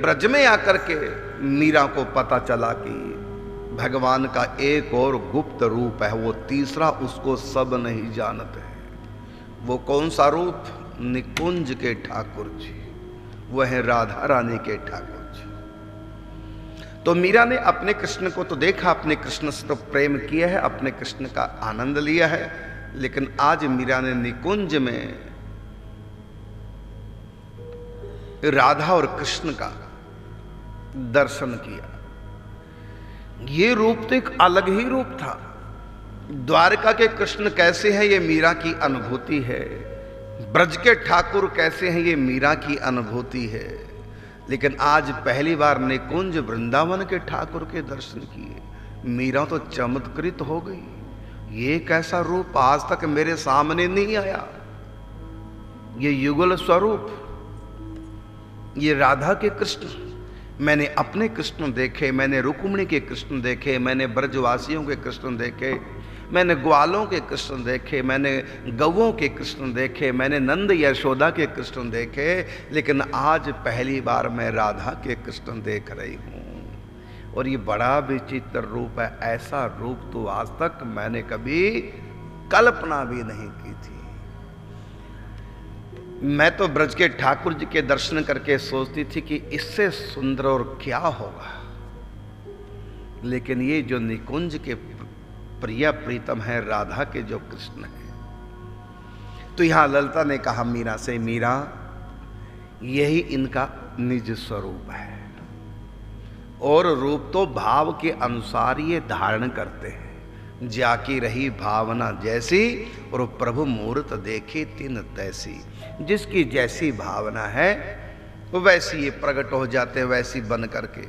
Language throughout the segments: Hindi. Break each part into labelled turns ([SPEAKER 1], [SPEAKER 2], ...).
[SPEAKER 1] ब्रज में आकर के मीरा को पता चला कि भगवान का एक और गुप्त रूप है, वो तीसरा उसको सब नहीं जानते हैं। वो कौन सा रूप? निकुंज के ठाकुर जी, वह है राधा रानी के ठाकुर जी। तो मीरा ने अपने कृष्ण को तो देखा, अपने कृष्ण से तो प्रेम किया है, अपने कृष्ण का आनंद लिया है, लेकिन आज मीरा ने निकुंज में राधा और कृष्ण का दर्शन किया। ये रूप तो एक अलग ही रूप था। द्वारका के कृष्ण कैसे हैं ये मीरा की अनुभूति है, ब्रज के ठाकुर कैसे हैं ये मीरा की अनुभूति है। लेकिन आज पहली बार निकुंज वृंदावन के ठाकुर के दर्शन किए, मीरा तो चमत्कृत हो गई। ये कैसा रूप आज तक मेरे सामने नहीं आया। ये युगल स्वरूप, ये राधा के कृष्ण, मैंने अपने कृष्ण देखे, मैंने रुक्मिणी के कृष्ण देखे, मैंने ब्रजवासियों के कृष्ण देखे, मैंने ग्वालों के कृष्ण देखे, मैंने गौओं के कृष्ण देखे, मैंने नंद यशोदा के कृष्ण देखे, लेकिन आज पहली बार मैं राधा के कृष्ण देख रही हूँ। और ये बड़ा विचित्र रूप है। ऐसा रूप तो आज तक मैंने कभी कल्पना भी नहीं की थी। मैं तो ब्रज के ठाकुर जी के दर्शन करके सोचती थी कि इससे सुंदर और क्या होगा, लेकिन ये जो निकुंज के प्रिया प्रीतम है, राधा के जो कृष्ण है। तो यहां ललिता ने कहा मीरा से, मीरा यही इनका निज स्वरूप है, और रूप तो भाव के अनुसार ये धारण करते हैं। जाकी रही भावना जैसी, और प्रभु मूर्त देखे तिन तैसी। जिसकी जैसी भावना है वो वैसी ये प्रकट हो जाते हैं, वैसी बन करके।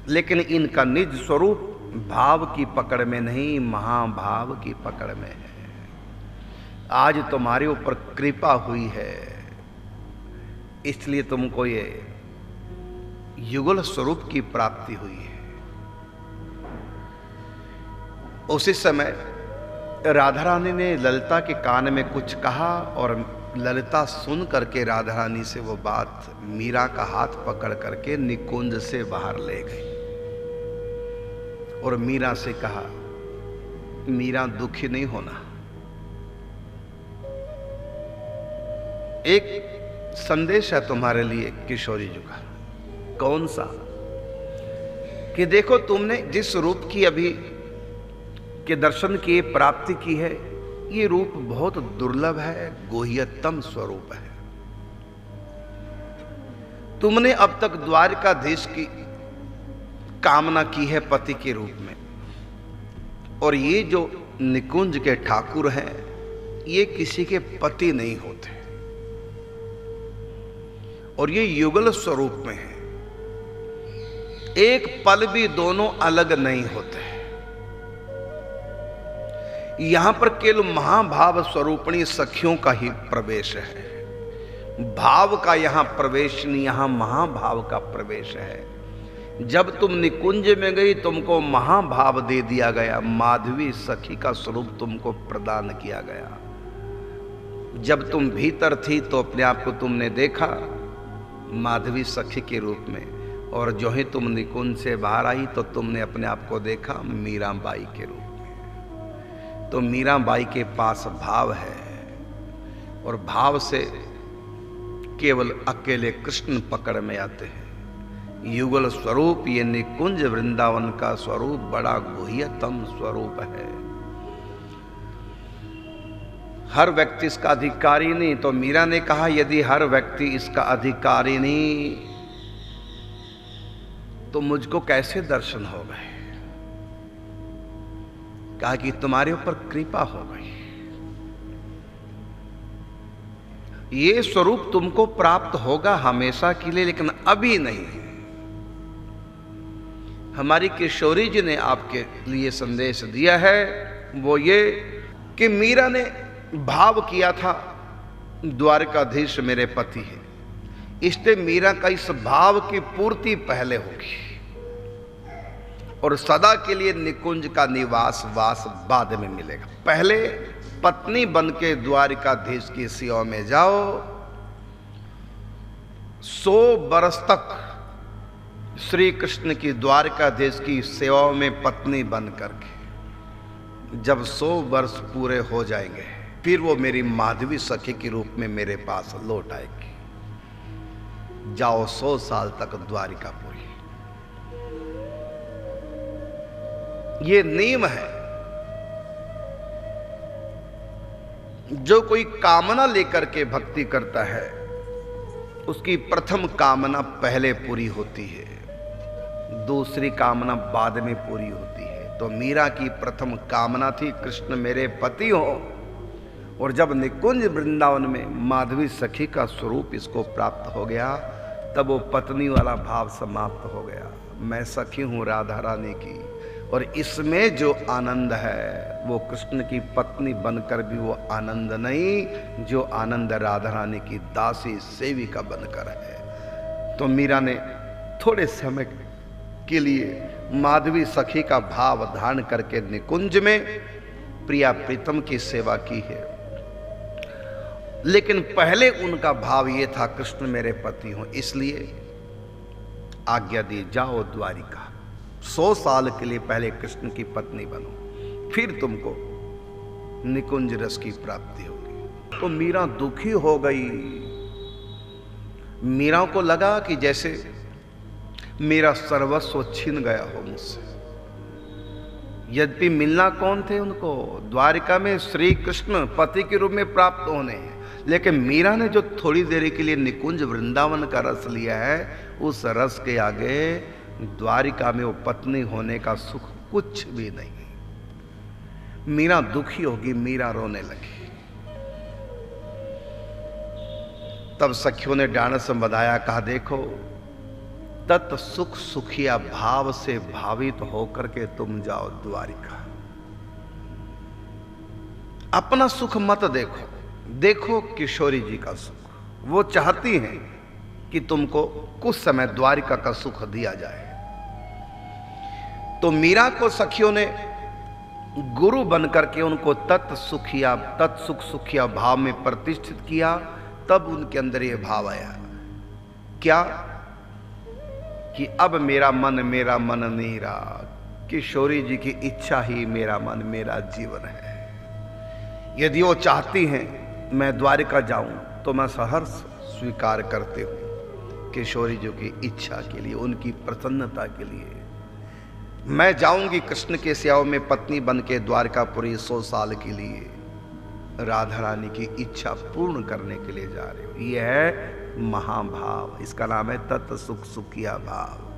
[SPEAKER 1] लेकिन इनका निज स्वरूप भाव की पकड़ में नहीं, महाभाव की पकड़ में है। आज तुम्हारे ऊपर कृपा हुई है, इसलिए तुमको ये युगल स्वरूप की प्राप्ति हुई है। उसी समय राधा रानी ने ललिता के कान में कुछ कहा, और ललिता सुन करके राधा रानी से वो बात मीरा का हाथ पकड़ करके निकुंज से बाहर ले गई, और मीरा से कहा, मीरा दुखी नहीं होना। एक संदेश है तुम्हारे लिए किशोरी जी का। कौन सा? कि देखो तुमने जिस रूप की अभी के दर्शन की प्राप्ति की है, ये रूप बहुत दुर्लभ है, गुह्यतम स्वरूप है। तुमने अब तक द्वारकाधीश की कामना की है पति के रूप में, और ये जो निकुंज के ठाकुर हैं ये किसी के पति नहीं होते, और ये युगल स्वरूप में है। एक पल भी दोनों अलग नहीं होते। यहां पर केवल महाभाव स्वरूपणी सखियों का ही प्रवेश है। भाव का यहां प्रवेश नहीं, यहां महाभाव का प्रवेश है। जब तुम निकुंज में गई तुमको महाभाव दे दिया गया, माधवी सखी का स्वरूप तुमको प्रदान किया गया। जब तुम भीतर थी तो अपने आप को तुमने देखा माधवी सखी के रूप में, और जो ही तुम निकुंज से बाहर आई तो तुमने अपने आप को देखा मीराबाई के रूप में। तो मीराबाई के पास भाव है, और भाव से केवल अकेले कृष्ण पकड़ में आते हैं। युगल स्वरूप ये निकुंज वृंदावन का स्वरूप बड़ा गुह्यतम स्वरूप है। हर व्यक्ति इसका अधिकारी नहीं। तो मीरा ने कहा यदि हर व्यक्ति इसका अधिकारी नहीं तो मुझको कैसे दर्शन हो गए? कहा कि तुम्हारे ऊपर कृपा हो गई, ये स्वरूप तुमको प्राप्त होगा हमेशा के लिए, लेकिन अभी नहीं। हमारी किशोरी जी ने आपके लिए संदेश दिया है, वो ये कि मीरा ने भाव किया था द्वारकाधीश मेरे पति है, इसलिए मीरा का इस भाव की पूर्ति पहले होगी, और सदा के लिए निकुंज का निवास वास बाद में मिलेगा। पहले पत्नी बन के द्वारिकाधीश की सेवा में जाओ, 100 बरस तक श्री कृष्ण की द्वारकाधीश की सेवाओं में पत्नी बन करके जब 100 वर्ष पूरे हो जाएंगे, फिर वो मेरी माधवी सखी के रूप में मेरे पास लौट आएगी। जाओ 100 साल तक द्वारिकापुरी। ये नियम है। जो कोई कामना लेकर के भक्ति करता है, उसकी प्रथम कामना पहले पूरी होती है, दूसरी कामना बाद में पूरी होती है। तो मीरा की प्रथम कामना थी कृष्ण मेरे पति हो, और जब निकुंज वृंदावन में माधवी सखी का स्वरूप इसको प्राप्त हो गया, तब वो पत्नी वाला भाव समाप्त हो गया। मैं सखी हूं राधा रानी की, और इसमें जो आनंद है वो कृष्ण की पत्नी बनकर भी वो आनंद नहीं, जो आनंद राधा रानी की दासी सेविका बनकर है। तो मीरा ने थोड़े समय के लिए माधवी सखी का भाव धारण करके निकुंज में प्रिया प्रीतम की सेवा की है। लेकिन पहले उनका भाव ये था कृष्ण मेरे पति हो, इसलिए आज्ञा दी जाओ द्वारिका, 100 साल के लिए पहले कृष्ण की पत्नी बनो, फिर तुमको निकुंज रस की प्राप्ति होगी। तो मीरा दुखी हो गई। मीरा को लगा कि जैसे मेरा सर्वस्व छीन गया हो मुझसे। यद्यपि मिलना कौन थे उनको, द्वारिका में श्री कृष्ण पति के रूप में प्राप्त होने हैं, लेकिन मीरा ने जो थोड़ी देर के लिए निकुंज वृंदावन का रस लिया है, उस रस के आगे द्वारिका में वो पत्नी होने का सुख कुछ भी नहीं। मीरा दुखी होगी, मीरा रोने लगी। तब सखियों ने डांस में बधाया, कहा देखो तत् सुख सुखिया भाव से भावित होकर के तुम जाओ द्वारिका। अपना सुख मत देखो, देखो किशोरी जी का सुख। वो चाहती हैं कि तुमको कुछ समय द्वारिका का सुख दिया जाए। तो मीरा को सखियों ने गुरु बनकर के उनको तत्सुख सुखिया भाव में प्रतिष्ठित किया। तब उनके अंदर ये भाव आया क्या कि अब मेरा मन नहीं रहा, किशोरी जी की इच्छा ही मेरा मन मेरा जीवन है। यदि वो चाहती हैं मैं द्वारिका जाऊं तो मैं सहर्ष स्वीकार करते हूं। किशोरी जी की इच्छा के लिए, उनकी प्रसन्नता के लिए मैं जाऊंगी कृष्ण के सेवा में पत्नी बन के द्वारकापुरी 100 साल के लिए। राधा रानी की इच्छा पूर्ण करने के लिए जा रहे हो। यह है महाभाव, इसका नाम है तत् सुख सुखिया भाव।